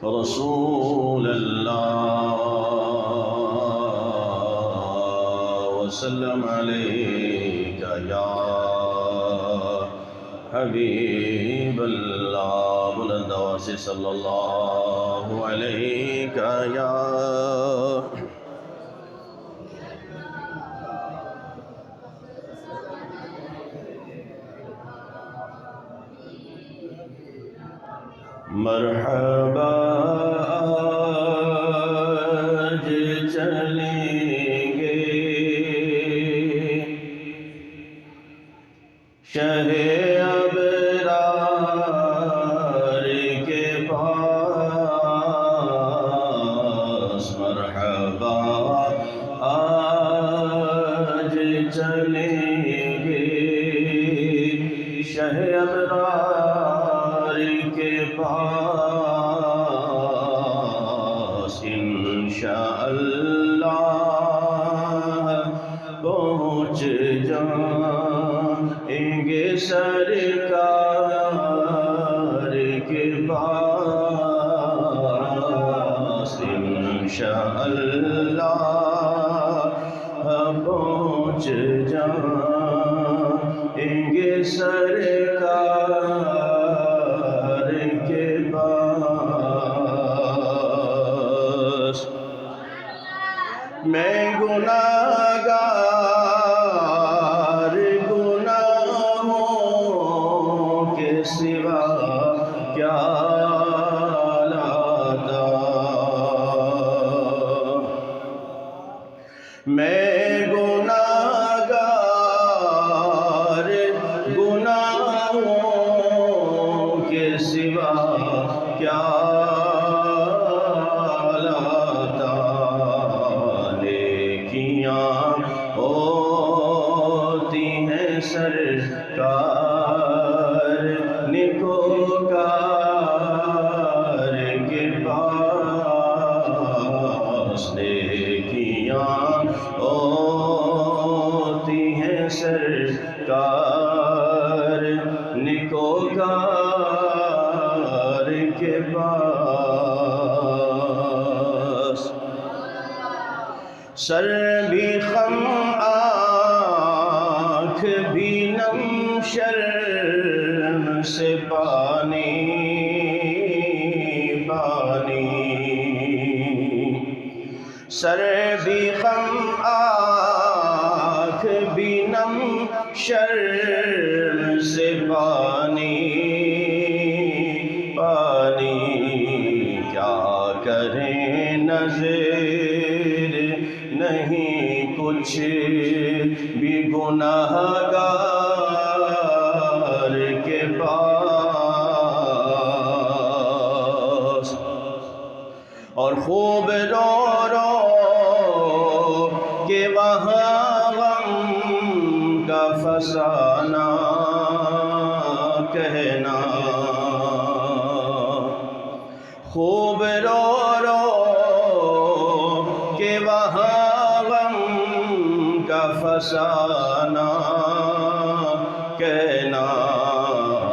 رسول الله وسلم عليك يا حبيب الله بلند آواز سے صلی اللہ علیہ یا مرحبا آج چلیں گے شہ ابرار کے پاس مرحبا آج چلیں گے شہ ابرار کے پاس انشاءاللہ پہنچ جائیں گے سرکار کے پاس انشاءاللہ پہنچ جائیں گے سرکار کے پاس میں گناہگار گناہوں کے سوا کیا لاتا میں گناہگار گناہوں کے سوا کیا لاتا نیکیاں ہوتی ہیں سرکار نیکوکار کے پاس نیکیاں ہوتی ہیں سرکار نیکوکار کے پاس سر بھی خم آنکھ بھی نم شرم سے پانی پانی سر بھی خم آنکھ بھی نم شرم سے پانی پانی کیا کریں نظر نہیں کچھ بھی گناہگار کے پاس اور خوب رو رو کہ وہاں غم کا فسانہ کہنا خوب رو رو کہ وہاں غم کا فسانہ کہنا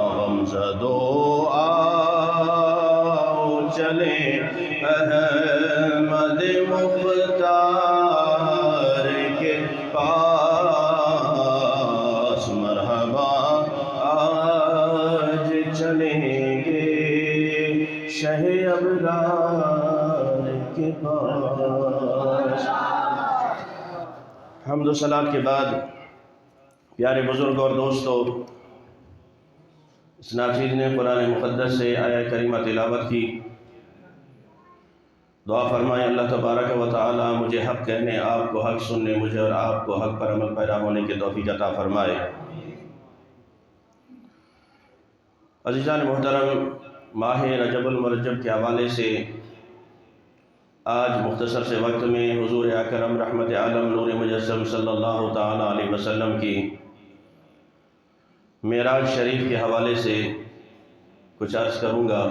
غم زدو آؤ چلیں احمد مختار کے پاس مرحبا آج چلیں گے شہ ابرار کے پاس۔ حمد و صلات کے بعد پیارے بزرگ اور دوستو، اس ناچیز نے قرآن مقدس سے آیہ کریمہ تلاوت کی۔ دعا فرمائیں اللہ تبارک و تعالی مجھے حق کہنے، آپ کو حق سننے، مجھے اور آپ کو حق پر عمل پیرا ہونے کی توفیق عطا فرمائے۔ عزیزان محترم، ماہ رجب المرجب کے حوالے سے آج مختصر سے وقت میں حضور اکرم رحمت عالم نور مجسم صلی اللہ تعالی علیہ وسلم کی معراج شریف کے حوالے سے کچھ عرض کروں گا۔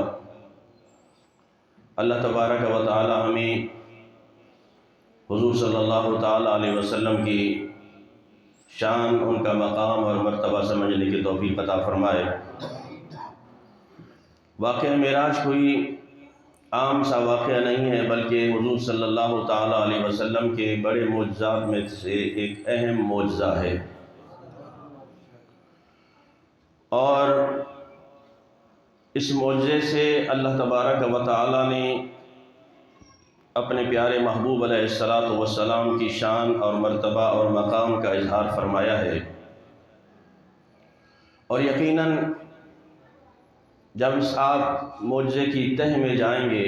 اللہ تبارک و تعالی ہمیں حضور صلی اللہ تعالی علیہ وسلم کی شان، ان کا مقام اور مرتبہ سمجھنے کی توفیق عطا فرمائے۔ واقعہ معراج کوئی عام سا واقعہ نہیں ہے، بلکہ حضور صلی اللہ تعالیٰ علیہ وسلم کے بڑے معجزات میں سے ایک اہم معجزہ ہے، اور اس معجزے سے اللہ تبارک و تعالیٰ نے اپنے پیارے محبوب علیہ الصلاۃ والسلام کی شان اور مرتبہ اور مقام کا اظہار فرمایا ہے۔ اور یقیناً جب اس آپ معجزے کی تہ میں جائیں گے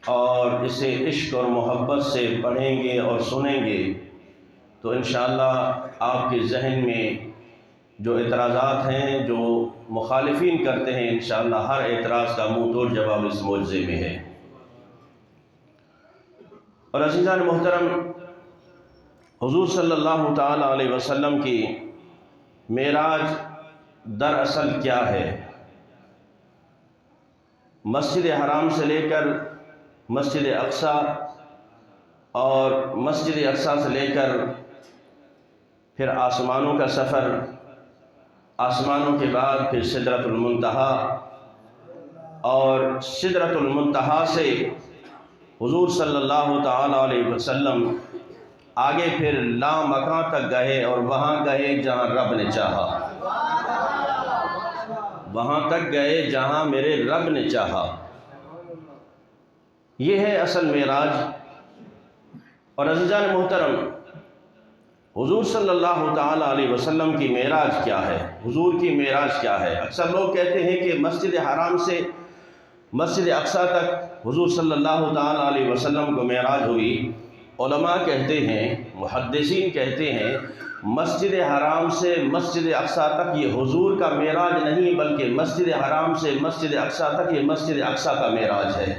اور اسے عشق اور محبت سے پڑھیں گے اور سنیں گے تو انشاءاللہ آپ کے ذہن میں جو اعتراضات ہیں، جو مخالفین کرتے ہیں، انشاءاللہ ہر اعتراض کا منہ توڑ جواب اس معجزے میں ہے۔ اور عزیزان محترم، حضور صلی اللہ تعالیٰ علیہ وسلم کی معراج دراصل کیا ہے؟ مسجد حرام سے لے کر مسجد اقصیٰ، اور مسجد اقصیٰ سے لے کر پھر آسمانوں کا سفر، آسمانوں کے بعد پھر سدرۃ المنتہا، اور سدرۃ المنتہا سے حضور صلی اللہ تعالیٰ علیہ وسلم آگے پھر لامکاں تک گئے، اور وہاں گئے جہاں رب نے چاہا، وہاں تک گئے جہاں میرے رب نے چاہا۔ یہ ہے اصل معراج۔ اور عزیزان محترم، حضور صلی اللہ تعالیٰ علیہ وسلم کی معراج کیا ہے؟ حضور کی معراج کیا ہے؟ اکثر لوگ کہتے ہیں کہ مسجد حرام سے مسجد اقصیٰ تک حضور صلی اللہ تعالیٰ علیہ وسلم کو معراج ہوئی۔ علماء کہتے ہیں، محدثین کہتے ہیں، مسجد حرام سے مسجد اقصیٰ تک یہ حضور کا معراج نہیں، بلکہ مسجد حرام سے مسجد اقصیٰ تک یہ مسجد اقصیٰ کا معراج ہے۔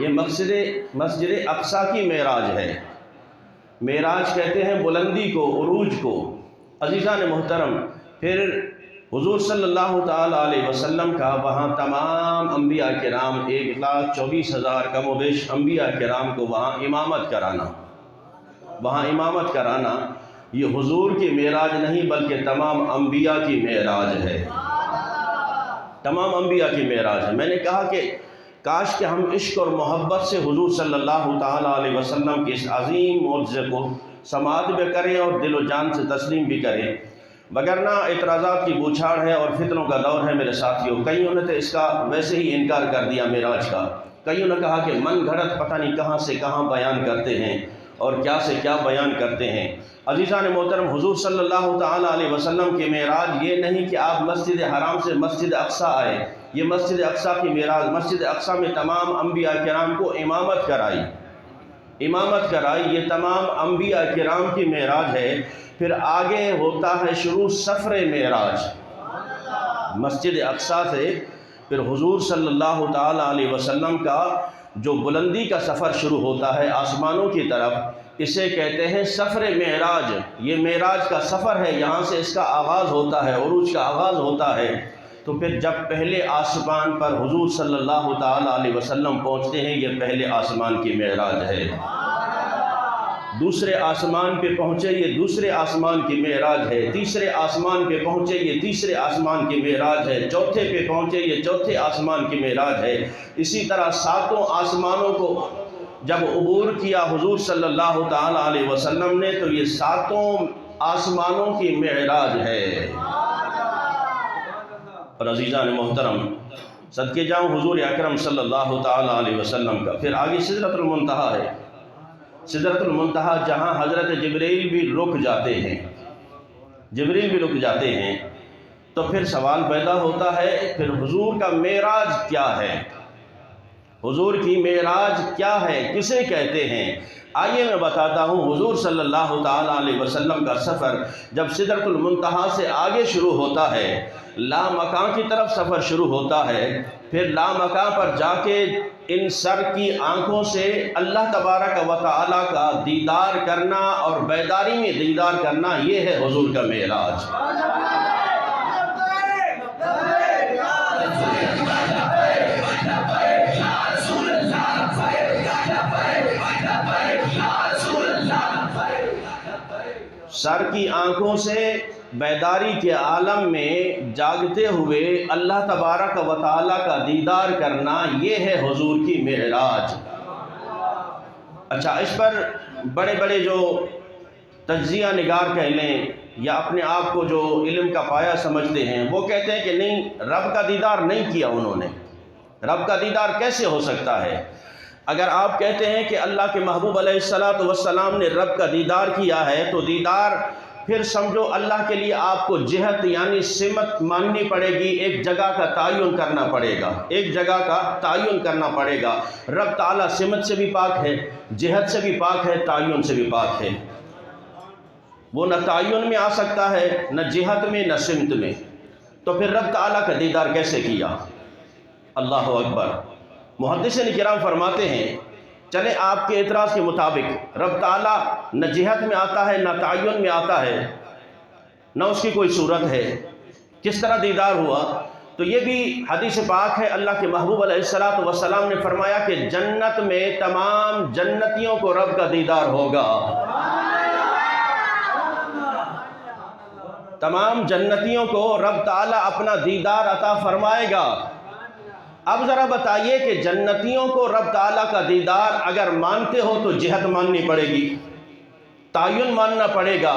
یہ مسجد اقصیٰ کی معراج ہے۔ معراج کہتے ہیں بلندی کو، عروج کو۔ عزیزان محترم، پھر حضور صلی اللہ تعالیٰ علیہ وسلم کا وہاں تمام انبیاء کرام 1,24,000 کم و بیش انبیاء کرام کو وہاں امامت کرانا، یہ حضور کی معراج نہیں بلکہ تمام انبیاء کی معراج ہے، تمام انبیاء کی معراج ہے۔ میں نے کہا کہ کاش کہ ہم عشق اور محبت سے حضور صلی اللہ تعالیٰ علیہ وسلم کے اس عظیم معجزے کو سماعت بھی کریں اور دل و جان سے تسلیم بھی کریں، وگرنہ اعتراضات کی بوچھاڑ ہے اور فتنوں کا دور ہے میرے ساتھیوں۔ کئیوں نے تو اس کا ویسے ہی انکار کر دیا معراج کا، کئیوں نے کہا کہ من گھڑت پتہ نہیں کہاں سے کہاں بیان کرتے ہیں اور کیا سے کیا بیان کرتے ہیں۔ عزیزان محترم، حضور صلی اللہ تعالیٰ علیہ وسلم کی معراج یہ نہیں کہ آپ مسجد حرام سے مسجد اقصیٰ آئے، یہ مسجد اقصیٰ کی معراج، مسجد اقصیٰ میں تمام انبیاء کرام کو امامت کرائی، یہ تمام انبیاء کرام کی معراج ہے۔ پھر آگے ہوتا ہے شروع سفر معراج، مسجد اقصیٰ سے پھر حضور صلی اللہ تعالیٰ علیہ وسلم کا جو بلندی کا سفر شروع ہوتا ہے آسمانوں کی طرف، اسے کہتے ہیں سفر معراج۔ یہ معراج کا سفر ہے، یہاں سے اس کا آغاز ہوتا ہے، عروج کا آغاز ہوتا ہے۔ تو پھر جب پہلے آسمان پر حضور صلی اللہ تعالیٰ علیہ وسلم پہنچتے ہیں، یہ پہلے آسمان کی معراج ہے۔ دوسرے آسمان پہ پہنچے، یہ دوسرے آسمان کی معراج ہے۔ تیسرے آسمان پہ پہنچے، یہ تیسرے آسمان کی معراج ہے۔ چوتھے پہ پہنچے، یہ چوتھے آسمان کی معراج ہے۔ اسی طرح ساتوں آسمانوں کو جب عبور کیا حضور صلی اللہ تعالیٰ علیہ وسلم نے، تو یہ ساتوں آسمانوں کی معراج ہے۔ اور عزیزان محترم، صدقے جاؤں حضور اکرم صلی اللہ تعالیٰ علیہ وسلم کا پھر آگے سدرۃ المنتہا ہے۔ سدرۃ المنتہا جہاں حضرت جبریل بھی رک جاتے ہیں، تو پھر سوال پیدا ہوتا ہے پھر حضور کا معراج کیا ہے؟ حضور کی معراج کیا ہے، کسے کہتے ہیں؟ آئیے میں بتاتا ہوں۔ حضور صلی اللہ تعالیٰ علیہ وسلم کا سفر جب سدرۃ المنتہا سے آگے شروع ہوتا ہے، لامکاں کی طرف سفر شروع ہوتا ہے، پھر لامکاں پر جا کے ان سر کی آنکھوں سے اللہ تبارک و تعالیٰ کا دیدار کرنا اور بیداری میں دیدار کرنا، یہ ہے حضور کا معراج۔ سر کی آنکھوں سے بیداری کے عالم میں جاگتے ہوئے اللہ تبارک و تعالیٰ کا دیدار کرنا، یہ ہے حضور کی معراج۔ اچھا، اس پر بڑے بڑے جو تجزیہ نگار کہہ لیں یا اپنے آپ کو جو علم کا پایہ سمجھتے ہیں، وہ کہتے ہیں کہ نہیں، رب کا دیدار نہیں کیا انہوں نے۔ رب کا دیدار کیسے ہو سکتا ہے؟ اگر آپ کہتے ہیں کہ اللہ کے محبوب علیہ السلام نے رب کا دیدار کیا ہے، تو دیدار پھر سمجھو اللہ کے لیے آپ کو جہت یعنی سمت ماننی پڑے گی، ایک جگہ کا تعین کرنا پڑے گا، ایک جگہ کا تعین کرنا پڑے گا۔ رب تعالیٰ سمت سے بھی پاک ہے، جہت سے بھی پاک ہے، تعین سے بھی پاک ہے۔ وہ نہ تعین میں آ سکتا ہے، نہ جہت میں، نہ سمت میں۔ تو پھر رب تعالیٰ کا دیدار کیسے کیا؟ اللہ اکبر۔ محدثین کرام فرماتے ہیں، چلے آپ کے اعتراض کے مطابق رب تعالیٰ نہ جہت میں آتا ہے، نہ تعین میں آتا ہے، نہ اس کی کوئی صورت ہے، کس طرح دیدار ہوا؟ تو یہ بھی حدیث پاک ہے۔ اللہ کے محبوب علیہ السلام نے فرمایا کہ جنت میں تمام جنتیوں کو رب کا دیدار ہوگا، تمام جنتیوں کو رب تعالیٰ اپنا دیدار عطا فرمائے گا۔ اب ذرا بتائیے کہ جنتیوں کو رب تعالیٰ کا دیدار اگر مانتے ہو تو جہت ماننی پڑے گی، تعین ماننا پڑے گا،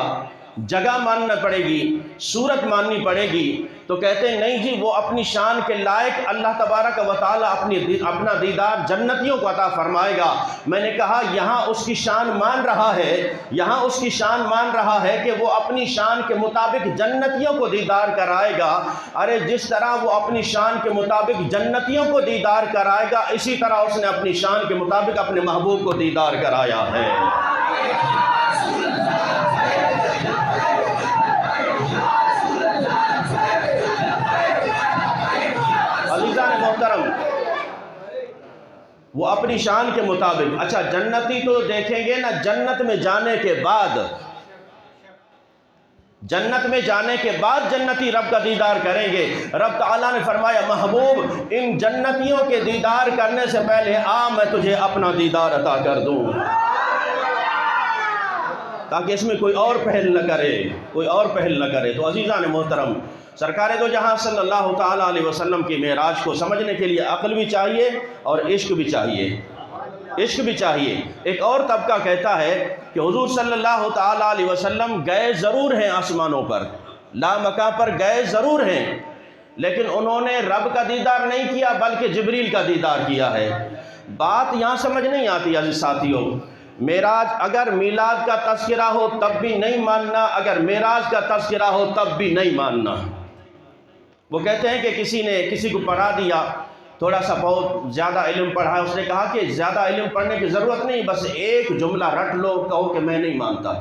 جگہ ماننا پڑے گی، صورت ماننی پڑے گی۔ تو کہتے ہیں نہیں جی، وہ اپنی شان کے لائق اللہ تبارک و تعالیٰ اپنا دیدار جنتیوں کو عطا فرمائے گا۔ میں نے کہا یہاں اس کی شان مان رہا ہے، یہاں اس کی شان مان رہا ہے کہ وہ اپنی شان کے مطابق جنتیوں کو دیدار کرائے گا۔ ارے جس طرح وہ اپنی شان کے مطابق جنتیوں کو دیدار کرائے گا، اسی طرح اس نے اپنی شان کے مطابق اپنے محبوب کو دیدار کرایا ہے۔ عزیزان محترم، وہ اپنی شان کے مطابق۔ اچھا، جنتی تو دیکھیں گے نا، جنت میں جانے کے بعد، جنت میں جانے کے بعد جنتی رب کا دیدار کریں گے۔ رب تعالیٰ نے فرمایا محبوب ان جنتیوں کے دیدار کرنے سے پہلے آ، میں تجھے اپنا دیدار عطا کر دوں، تاکہ اس میں کوئی اور پہل نہ کرے، کوئی اور پہل نہ کرے۔ تو عزیزان محترم، سرکار دو جہاں صلی اللہ تعالیٰ علیہ وسلم کی معراج کو سمجھنے کے لیے عقل بھی چاہیے اور عشق بھی چاہیے، عشق بھی چاہیے۔ ایک اور طبقہ کہتا ہے کہ حضور صلی اللہ تعالیٰ علیہ وسلم گئے ضرور ہیں آسمانوں پر، لامکاں پر گئے ضرور ہیں، لیکن انہوں نے رب کا دیدار نہیں کیا بلکہ جبریل کا دیدار کیا ہے۔ بات یہاں سمجھ نہیں آتی عزیز ساتھیوں۔ معراج اگر میلاد کا تذکرہ ہو تب بھی نہیں ماننا، اگر معراج کا تذکرہ ہو تب بھی نہیں ماننا۔ وہ کہتے ہیں کہ کسی نے کسی کو پڑھا دیا، تھوڑا سا بہت زیادہ علم پڑھا ہے، اس نے کہا کہ زیادہ علم پڑھنے کی ضرورت نہیں، بس ایک جملہ رٹ لو، کہو کہ میں نہیں مانتا،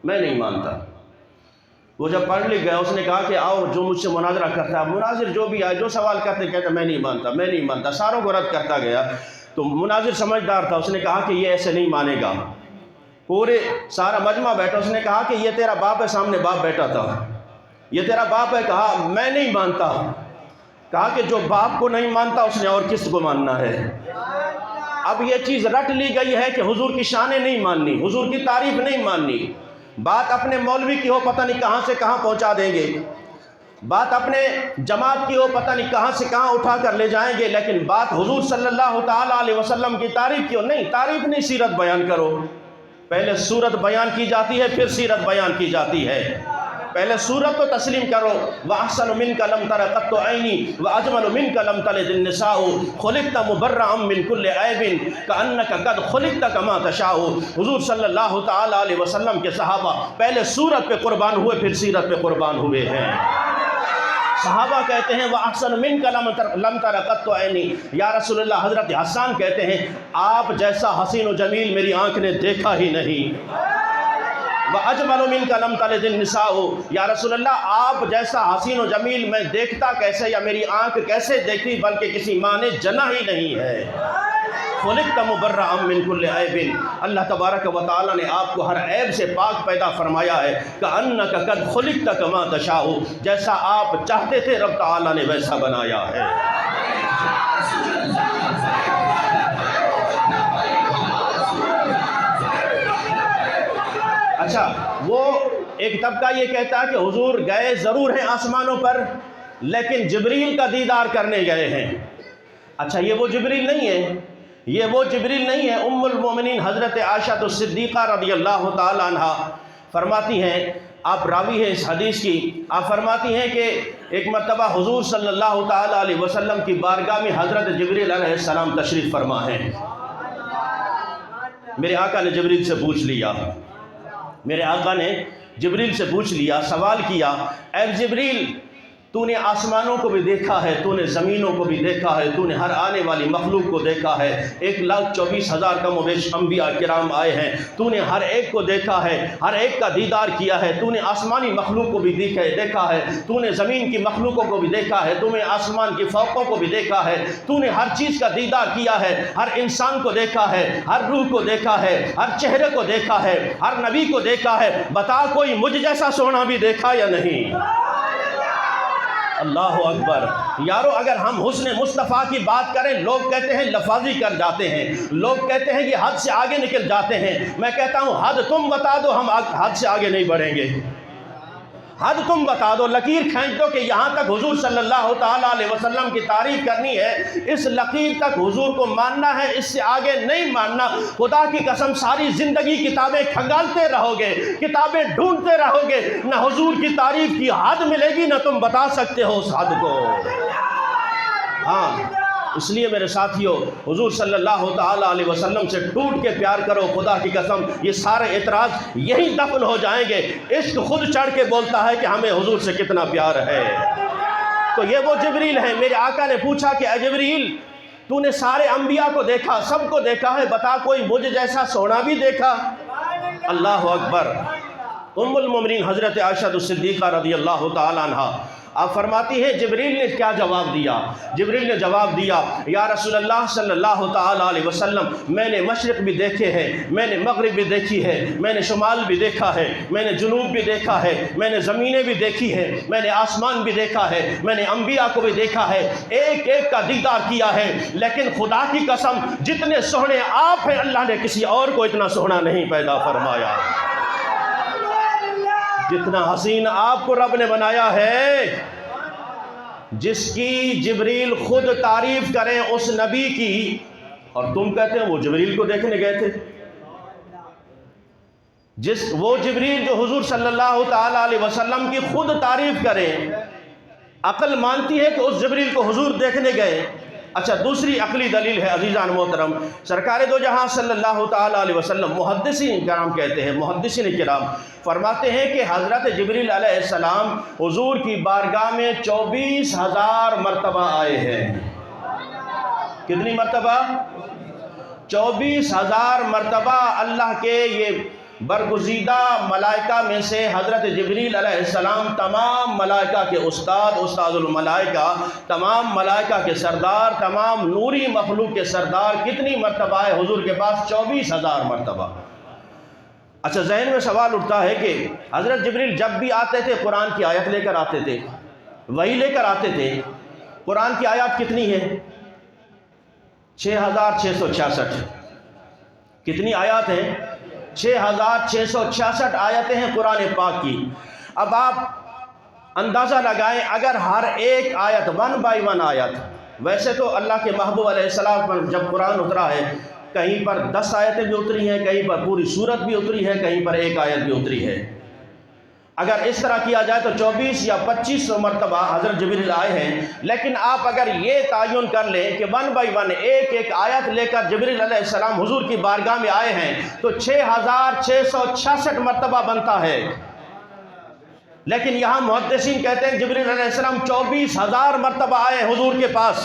میں نہیں مانتا۔ وہ جب پڑھ لکھ گیا، اس نے کہا کہ آؤ جو مجھ سے مناظرہ کرتا ہے، مناظر جو بھی آئے جو سوال کرتے کہتا میں نہیں مانتا، میں نہیں مانتا، ساروں کو رد کرتا گیا۔ تو مناظر سمجھدار تھا، اس نے کہا کہ یہ ایسے نہیں مانے گا۔ پورے سارا مجمع بیٹھا، اس نے کہا کہ یہ تیرا باپ ہے، سامنے باپ بیٹھا تھا، یہ تیرا باپ ہے، کہا میں نہیں مانتا۔ کہا کہ جو باپ کو نہیں مانتا اس نے اور کس کو ماننا ہے؟ اب یہ چیز رٹ لی گئی ہے کہ حضور کی شانیں نہیں ماننی، حضور کی تعریف نہیں ماننی۔ بات اپنے مولوی کی ہو پتہ نہیں کہاں سے کہاں پہنچا دیں گے، بات اپنے جماعت کی ہو پتہ نہیں کہاں سے کہاں اٹھا کر لے جائیں گے، لیکن بات حضور صلی اللہ تعالیٰ علیہ وسلم کی تعریف کی ہو، نہیں، تعریف نہیں، سیرت بیان کرو۔ پہلے صورت بیان کی جاتی ہے، پھر سیرت بیان کی جاتی ہے۔ پہلے صورت تو تسلیم کرو، وَأَحْسَنُ مِنْكَ لَمْ تَرَ قَطُّ عَيْنِي وَأَجْمَلُ مِنْكَ لَمْ تَلِدِ النِّسَاءُ خُلِقْتَ مُبَرَّأً مِنْ كُلِّ عَيْبٍ كَأَنَّكَ قَدْ خُلِقْتَ كَمَا تَشَاءُ۔ حضور صلی اللہ تعالیٰ علیہ وسلم کے صحابہ پہلے صورت پہ قربان ہوئے، پھر سیرت پہ قربان ہوئے ہیں۔ صحابہ کہتے ہیں وَأَحْسَنُ مِنْكَ لَمْ تَرَ قَطُّ عَيْنِي، یا رسول اللہ، حضرت حسان کہتے ہیں آپ جیسا حسین و جمیل میری آنکھ نے دیکھا ہی نہیں۔ وَأَجْمَلُ مِنْكَ لَمْ تَلِدِ النِّسَاءُ، یا رسول اللہ آپ جیسا حسین و جمیل میں دیکھتا کیسے یا میری آنکھ کیسے دیکھتی، بلکہ کسی ماں نے جنا ہی نہیں ہے۔ خُلِقْتَ مُبَرَّأً مِنْ كُلِّ عَيْبٍ، اللہ تبارک و تعالیٰ نے آپ کو ہر عیب سے پاک پیدا فرمایا ہے۔ كَأَنَّكَ قَدْ خُلِقْتَ كَمَا تَشَاءُ، جیسا آپ چاہتے تھے رب تعالیٰ نے ویسا بنایا ہے۔ اچھا، وہ ایک طبقہ یہ کہتا ہے کہ حضور گئے ضرور ہیں آسمانوں پر لیکن جبریل کا دیدار کرنے گئے ہیں۔ اچھا یہ وہ جبریل نہیں ہے، یہ وہ جبریل نہیں ہے۔ ام المومنین حضرت عائشہ الصدیقہ رضی اللہ تعالی عنہ فرماتی ہیں، آپ راوی ہیں اس حدیث کی، آپ فرماتی ہیں کہ ایک مرتبہ حضور صلی اللہ تعالی علیہ وسلم کی بارگاہ میں حضرت جبریل علیہ السلام تشریف فرما ہیں۔ میرے آقا نے جبریل سے پوچھ لیا، میرے آقا نے جبریل سے پوچھ لیا، سوال کیا، اے جبریل تو نے آسمانوں کو بھی دیکھا ہے، تو نے زمینوں کو بھی دیکھا ہے، تو نے ہر آنے والی مخلوق کو دیکھا ہے، 1,24,000 کم و بیش انبیاء کرام آئے ہیں، تو نے ہر ایک کو دیکھا ہے، ہر ایک کا دیدار کیا ہے، تو نے آسمانی مخلوق کو بھی دیکھا ہے، تو نے زمین کی مخلوقوں کو بھی دیکھا ہے، تو نے آسمان کی فوقوں کو بھی دیکھا ہے، تو نے ہر چیز کا دیدار کیا ہے، ہر انسان کو دیکھا ہے، ہر روح کو دیکھا ہے، ہر چہرے کو دیکھا ہے، ہر نبی کو دیکھا ہے، بتا کوئی مجھ جیسا سونا بھی دیکھا یا نہیں؟ اللہ اکبر۔ یارو اگر ہم حسن مصطفیٰ کی بات کریں، لوگ کہتے ہیں لفاظی کر جاتے ہیں، لوگ کہتے ہیں کہ حد سے آگے نکل جاتے ہیں۔ میں کہتا ہوں حد تم بتا دو، ہم حد سے آگے نہیں بڑھیں گے۔ حد تم بتا دو، لکیر کھینچ دو کہ یہاں تک حضور صلی اللہ تعالیٰ علیہ وسلم کی تعریف کرنی ہے، اس لکیر تک حضور کو ماننا ہے، اس سے آگے نہیں ماننا۔ خدا کی قسم ساری زندگی کتابیں کھنگالتے رہو گے، کتابیں ڈھونڈتے رہو گے، نہ حضور کی تعریف کی حد ملے گی، نہ تم بتا سکتے ہو اس حد کو۔ ہاں اس لیے میرے ساتھیوں، حضور صلی اللہ تعالیٰ علیہ وسلم سے ٹوٹ کے پیار کرو۔ خدا کی قسم یہ سارے اعتراض یہی دفن ہو جائیں گے۔ عشق خود چڑھ کے بولتا ہے کہ ہمیں حضور سے کتنا پیار ہے۔ تو یہ وہ جبریل ہیں۔ میرے آقا نے پوچھا کہ اے جبریل تو نے سارے انبیاء کو دیکھا، سب کو دیکھا ہے، بتا کوئی مجھ جیسا سونا بھی دیکھا؟ اللہ اکبر۔ ام المومنین حضرت عائشہ الصدیقہ رضی اللہ تعالی عنہ آپ فرماتی ہیں جبریل نے کیا جواب دیا؟ جبریل نے جواب دیا، یا رسول اللہ صلی اللہ تعالی علیہ وسلم میں نے مشرق بھی دیکھے ہیں، میں نے مغرب بھی دیکھی ہے، میں نے شمال بھی دیکھا ہے، میں نے جنوب بھی دیکھا ہے، میں نے زمینیں بھی دیکھی ہیں، میں نے آسمان بھی دیکھا ہے، میں نے انبیاء کو بھی دیکھا ہے، ایک ایک کا دیدار کیا ہے، لیکن خدا کی قسم جتنے سونے آپ ہیں اللہ نے کسی اور کو اتنا سونا نہیں پیدا فرمایا۔ جتنا حسین آپ کو رب نے بنایا ہے، جس کی جبریل خود تعریف کریں اس نبی کی، اور تم کہتے ہیں وہ جبریل کو دیکھنے گئے تھے۔ وہ جبریل جو حضور صلی اللہ تعالیٰ علیہ وسلم کی خود تعریف کریں، عقل مانتی ہے کہ اس جبریل کو حضور دیکھنے گئے۔ اچھا دوسری عقلی دلیل ہے عزیزان محترم، سرکار دو جہاں صلی اللہ تعالیٰ علیہ وسلم، محدثین کرام کہتے ہیں، محدثین کرام فرماتے ہیں کہ حضرت جبریل علیہ السلام حضور کی بارگاہ میں 24,000 مرتبہ آئے ہیں۔ کتنی مرتبہ؟ 24,000 مرتبہ اللہ کے یہ برگزیدہ ملائکہ میں سے حضرت جبریل علیہ السلام تمام ملائکہ کے استاد الملائکہ، تمام ملائکہ کے سردار، تمام نوری مخلوق کے سردار کتنی مرتبہ آئے حضور کے پاس؟ 24,000 مرتبہ۔ اچھا ذہن میں سوال اٹھتا ہے کہ حضرت جبریل جب بھی آتے تھے قرآن کی آیت لے کر آتے تھے، وہی لے کر آتے تھے۔ قرآن کی آیات کتنی ہے؟ 6,666۔ کتنی آیات ہیں؟ 6,666 آیتیں ہیں قرآن پاک کی۔ اب آپ اندازہ لگائیں اگر ہر ایک آیت 1 بائی 1 آیت، ویسے تو اللہ کے محبوب علیہ السلام پر جب قرآن اترا ہے کہیں پر 10 آیتیں بھی اتری ہیں، کہیں پر پوری سورت بھی اتری ہے، کہیں پر ایک آیت بھی اتری ہے۔ اگر اس طرح کیا جائے تو 24 یا 2500 مرتبہ حضرت جبریل آئے ہیں، لیکن آپ اگر یہ تعین کر لیں کہ 1 بائی 1 ایک ایک آیت لے کر جبریل علیہ السلام حضور کی بارگاہ میں آئے ہیں تو 6,666 مرتبہ بنتا ہے۔ لیکن یہاں محدثین کہتے ہیں جبریل علیہ السلام 24,000 مرتبہ آئے حضور کے پاس۔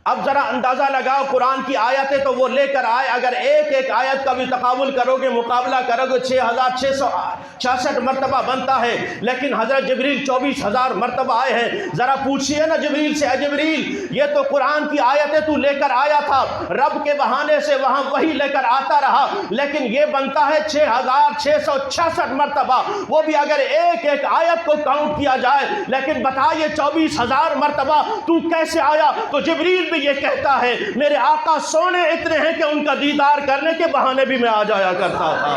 اب ذرا اندازہ لگاؤ قرآن کی آیتیں تو وہ لے کر آئے، اگر ایک ایک آیت کا بھی تقابل کرو گے، مقابلہ کرو گے، 6,666 مرتبہ بنتا ہے، لیکن حضرت جبریل 24,000 مرتبہ آئے ہیں۔ ذرا پوچھئے نا جبریل سے، اے جبریل یہ تو قرآن کی آیتیں تو لے کر آیا تھا، رب کے بہانے سے وہاں وہی لے کر آتا رہا، لیکن یہ بنتا ہے 6,666 مرتبہ، وہ بھی اگر ایک ایک آیت کو کاؤنٹ کیا جائے، لیکن بتا یہ 24,000 مرتبہ تو کیسے آیا؟ تو جبریل بھی یہ کہتا ہے میرے آقا سونے اتنے ہیں کہ ان کا دیدار کرنے کے بہانے بھی میں آ جایا کرتا تھا۔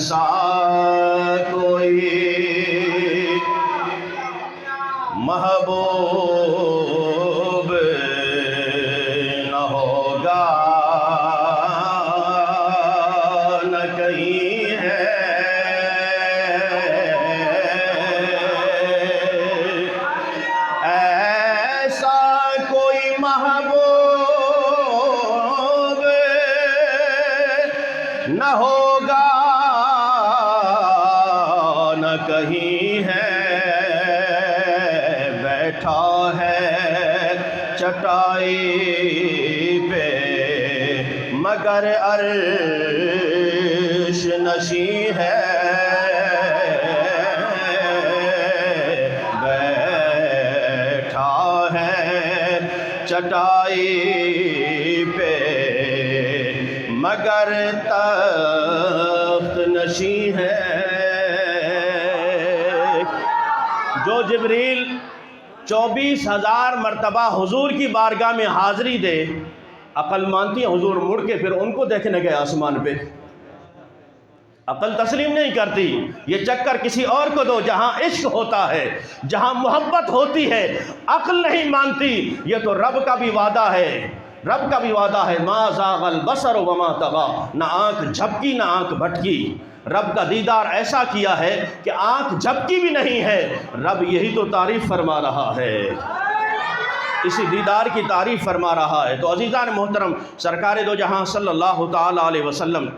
ایسا کوئی محبوب نہ ہوگا نہ کہیں ہے، ایسا کوئی محبوب نہ ہوگا نہ کہیں ہے، بیٹھا ہے چٹائی پہ مگر عرش نشیں ہے، بیٹھا ہے چٹائی پہ مگر تخت نشیں ہے۔ جو جبریل 24,000 مرتبہ حضور کی بارگاہ میں حاضری دے، عقل مانتی ہے حضور مڑ کے پھر ان کو دیکھنے گئے آسمان پہ؟ عقل تسلیم نہیں کرتی، یہ چکر کسی اور کو دو جہاں عشق ہوتا ہے، جہاں محبت ہوتی ہے۔ عقل نہیں مانتی، یہ تو رب کا بھی وعدہ ہے، رب کا بھی وعدہ ہے، ما زاغ البصر وما طغى، نہ آنکھ جھپکی نہ آنکھ بھٹکی۔ رب کا دیدار ایسا کیا ہے کہ آنکھ جھپکی بھی نہیں ہے، رب یہی تو تعریف فرما رہا ہے، اسی دیدار کی تعریف فرما رہا ہے۔ تو عزیزان محترم، سرکار دو جہاں صلی اللہ تعالی علیہ وسلم،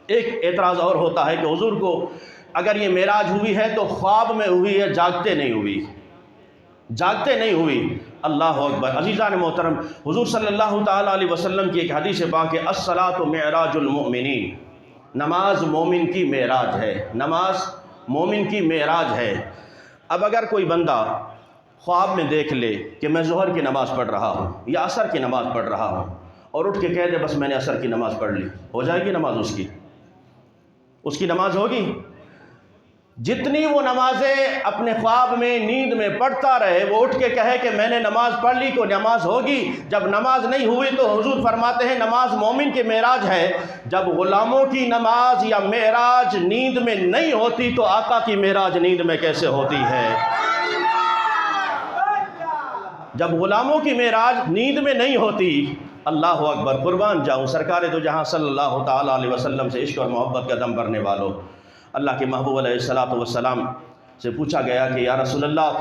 ایک اعتراض اور ہوتا ہے کہ حضور کو اگر یہ معراج ہوئی ہے تو خواب میں ہوئی ہے، جاگتے نہیں ہوئی، جاگتے نہیں ہوئی۔ اللہ اکبر۔ عزیزان محترم، حضور صلی اللہ تعالی علیہ وسلم کی ایک حدیث پاک ہے، الصلاۃ معراج المؤمنین، نماز مومن کی معراج ہے، نماز مومن کی معراج ہے۔ اب اگر کوئی بندہ خواب میں دیکھ لے کہ میں ظہر کی نماز پڑھ رہا ہوں یا عصر کی نماز پڑھ رہا ہوں اور اٹھ کے کہہ دے بس میں نے عصر کی نماز پڑھ لی، ہو جائے گی نماز اس کی نماز ہوگی؟ جتنی وہ نمازیں اپنے خواب میں نیند میں پڑھتا رہے، وہ اٹھ کے کہے کہ میں نے نماز پڑھ لی تو نماز ہوگی؟ جب نماز نہیں ہوئی تو حضور فرماتے ہیں نماز مومن کی معراج ہے۔ جب غلاموں کی نماز یا معراج نیند میں نہیں ہوتی تو آقا کی معراج نیند میں کیسے ہوتی ہے؟ جب غلاموں کی معراج نیند میں نہیں ہوتی، اللہ اکبر، قربان جاؤں سرکار دو جہاں صلی اللہ تعالی علیہ وسلم سے عشق اور محبت کا دم بھرنے والوں، اللہ کے محبوب علیہ السلام سے پوچھا گیا کہ یا رسول اللہ،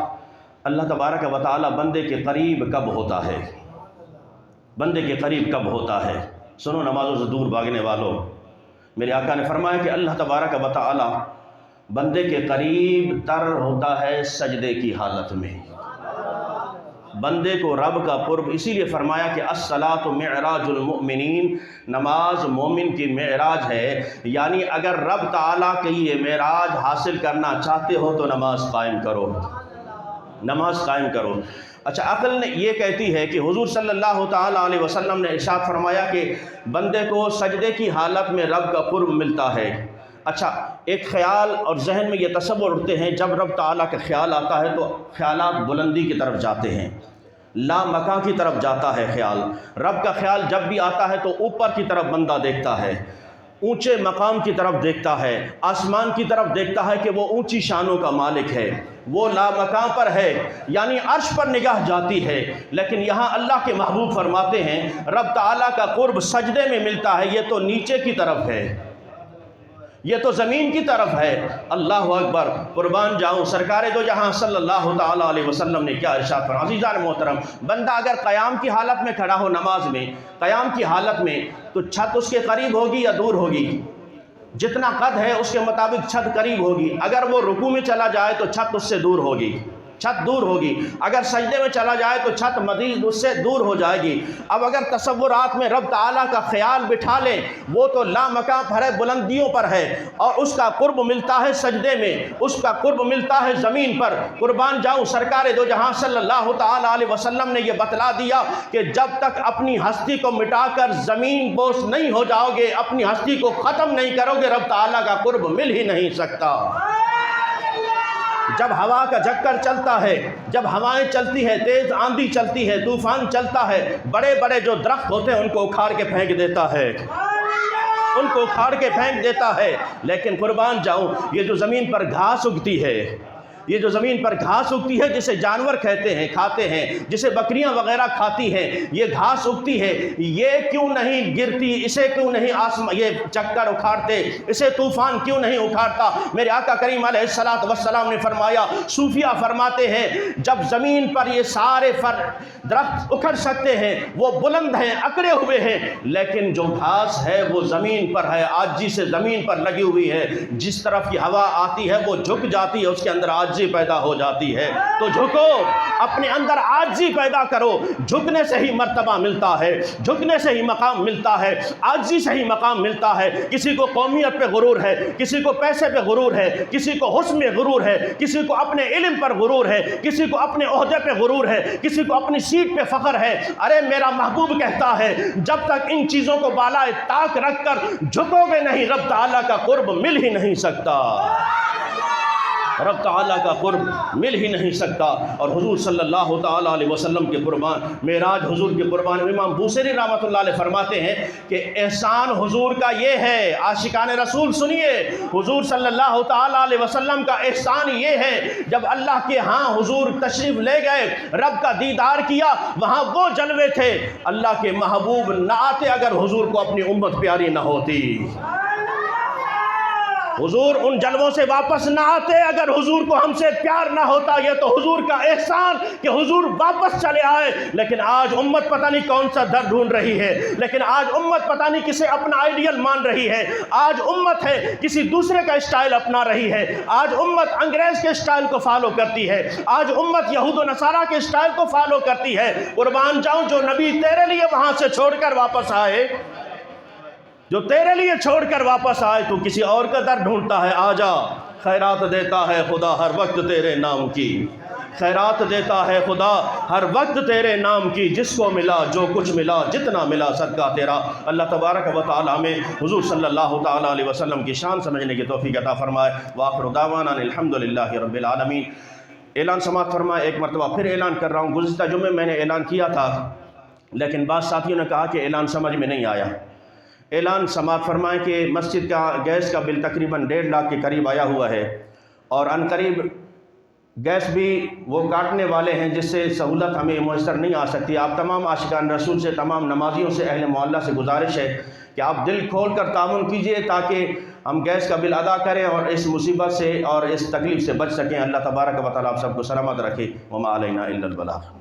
اللہ تبارک و تعالی بندے کے قریب کب ہوتا ہے؟ بندے کے قریب کب ہوتا ہے؟ سنو نمازوں سے دور بھاگنے والوں، میرے آقا نے فرمایا کہ اللہ تبارک و تعالی بندے کے قریب تر ہوتا ہے سجدے کی حالت میں۔ بندے کو رب کا قرب اسی لیے فرمایا کہ الصلاۃ معراج المؤمنین، نماز مومن کی معراج ہے، یعنی اگر رب تعالیٰ کی یہ معراج حاصل کرنا چاہتے ہو تو نماز قائم کرو، نماز قائم کرو۔ اچھا، عقل نے یہ کہتی ہے کہ حضور صلی اللہ تعالی علیہ وسلم نے ارشاد فرمایا کہ بندے کو سجدے کی حالت میں رب کا قرب ملتا ہے۔ اچھا، ایک خیال اور ذہن میں یہ تصور اٹھتے ہیں، جب رب تعالیٰ کا خیال آتا ہے تو خیالات بلندی کی طرف جاتے ہیں، لا مکان کی طرف جاتا ہے خیال۔ رب کا خیال جب بھی آتا ہے تو اوپر کی طرف بندہ دیکھتا ہے، اونچے مقام کی طرف دیکھتا ہے، آسمان کی طرف دیکھتا ہے کہ وہ اونچی شانوں کا مالک ہے، وہ لا مکان پر ہے، یعنی عرش پر نگاہ جاتی ہے۔ لیکن یہاں اللہ کے محبوب فرماتے ہیں رب تعالیٰ کا قرب سجدے میں ملتا ہے، یہ تو نیچے کی طرف ہے، یہ تو زمین کی طرف ہے۔ اللہ اکبر، قربان جاؤں سرکار دو جہاں صلی اللہ تعالی علیہ وسلم نے کیا ارشاد فرمایا۔ عزیزان محترم، بندہ اگر قیام کی حالت میں کھڑا ہو، نماز میں قیام کی حالت میں، تو چھت اس کے قریب ہوگی یا دور ہوگی؟ جتنا قد ہے اس کے مطابق چھت قریب ہوگی۔ اگر وہ رکوع میں چلا جائے تو چھت اس سے دور ہوگی، چھت دور ہوگی۔ اگر سجدے میں چلا جائے تو چھت مزید اس سے دور ہو جائے گی۔ اب اگر تصورات میں رب تعالیٰ کا خیال بٹھا لیں، وہ تو لامکان پر ہے، بلندیوں پر ہے، اور اس کا قرب ملتا ہے سجدے میں، اس کا قرب ملتا ہے زمین پر۔ قربان جاؤں سرکار دو جہاں صلی اللہ تعالیٰ علیہ وسلم نے یہ بتلا دیا کہ جب تک اپنی ہستی کو مٹا کر زمین بوس نہیں ہو جاؤ گے، اپنی ہستی کو ختم نہیں کرو گے، رب تعالیٰ کا قرب مل ہی نہیں سکتا۔ جب ہوا کا جھکر چلتا ہے، جب ہوائیں چلتی ہے، تیز آندھی چلتی ہے، طوفان چلتا ہے، بڑے بڑے جو درخت ہوتے ہیں ان کو اکھاڑ کے پھینک دیتا ہے۔ ان کو اکھاڑ کے پھینک دیتا ہے۔ لیکن قربان جاؤں، یہ جو زمین پر گھاس اگتی ہے، یہ جو زمین پر گھاس اگتی ہے جسے جانور کہتے ہیں، کھاتے ہیں، جسے بکریاں وغیرہ کھاتی ہیں، یہ گھاس اگتی ہے، یہ کیوں نہیں گرتی؟ اسے کیوں نہیں یہ چکر اکھاڑتے؟ اسے طوفان کیوں نہیں اکھاڑتا؟ میرے آقا کریم علیہ السلام نے فرمایا، صوفیہ فرماتے ہیں جب زمین پر یہ سارے درخت اکھڑ سکتے ہیں، وہ بلند ہیں، اکڑے ہوئے ہیں، لیکن جو گھاس ہے وہ زمین پر ہے، عاجزی سے زمین پر لگی ہوئی ہے، جس طرف کی ہوا آتی ہے وہ جھک جاتی ہے، اس کے اندر عاجزی پیدا ہو جاتی ہے۔ تو جھکو، اپنے اندر عاجزی پیدا کرو، جھکنے سے ہی مرتبہ ملتا ہے، جھکنے سے ہی مقام ملتا ہے، عاجزی سے ہی مقام ملتا ہے۔ کسی کو قومیت پہ غرور ہے، کسی کو پیسے پہ غرور ہے، کسی کو حسن میں غرور ہے، کسی کو اپنے علم پر غرور ہے، کسی کو اپنے عہدے پہ غرور ہے، کسی کو اپنی سیٹ پہ فخر ہے۔ ارے میرا محبوب کہتا ہے جب تک ان چیزوں کو بالائے طاق رکھ کر جھکو گے نہیں، رب تعالیٰ کا قرب مل ہی نہیں سکتا، رب تعالیٰ کا قرب مل ہی نہیں سکتا۔ اور حضور صلی اللہ تعالیٰ علیہ وسلم کے قربان معراج حضور کے قربان امام بوصیری رحمۃ اللہ علیہ فرماتے ہیں کہ احسان حضور کا یہ ہے، عاشقان رسول سنیے، حضور صلی اللہ تعالیٰ علیہ وسلم کا احسان یہ ہے، جب اللہ کے ہاں حضور تشریف لے گئے، رب کا دیدار کیا، وہاں وہ جلوے تھے، اللہ کے محبوب نہ آتے اگر حضور کو اپنی امت پیاری نہ ہوتی، حضور ان جلووں سے واپس نہ آتے اگر حضور کو ہم سے پیار نہ ہوتا۔ یہ تو حضور کا احسان کہ حضور واپس چلے آئے۔ لیکن آج امت پتہ نہیں کون سا در ڈھونڈ رہی ہے، لیکن آج امت پتہ نہیں کسے اپنا آئیڈیل مان رہی ہے، آج امت ہے کسی دوسرے کا اسٹائل اپنا رہی ہے، آج امت انگریز کے اسٹائل کو فالو کرتی ہے، آج امت یہود و نصارہ کے اسٹائل کو فالو کرتی ہے۔ قربان جاؤں، جو نبی تیرے لیے وہاں سے چھوڑ کر واپس آئے، جو تیرے لیے چھوڑ کر واپس آئے، تو کسی اور کا در ڈھونڈتا ہے۔ آجا، خیرات دیتا ہے خدا ہر وقت تیرے نام کی، خیرات دیتا ہے خدا ہر وقت تیرے نام کی، جس کو ملا جو کچھ ملا جتنا ملا صدقہ تیرا۔ اللہ تبارک و تعالی ہمیں حضور صلی اللہ تعالیٰ علیہ وسلم کی شان سمجھنے کی توفیق عطا فرمائے۔ وآخر دعوانا الحمدللہ رب العالمین۔ اعلان سماعت فرمائے، ایک مرتبہ پھر اعلان کر رہا ہوں، گزشتہ جمعے میں نے اعلان کیا تھا لیکن بعض ساتھیوں نے کہا کہ اعلان سمجھ میں نہیں آیا۔ اعلان سماعت فرمائیں کہ مسجد کا گیس کا بل تقریباً 1.5 لاکھ کے قریب آیا ہوا ہے، اور ان قریب گیس بھی وہ کاٹنے والے ہیں جس سے سہولت ہمیں میسر نہیں آ سکتی۔ آپ تمام عاشقان رسول سے، تمام نمازیوں سے، اہل محلہ سے گزارش ہے کہ آپ دل کھول کر تعاون کیجئے تاکہ ہم گیس کا بل ادا کریں اور اس مصیبت سے اور اس تکلیف سے بچ سکیں۔ اللہ تبارک و تعالیٰ آپ سب کو سلامت رکھے۔ وما علینا الا البلاغ۔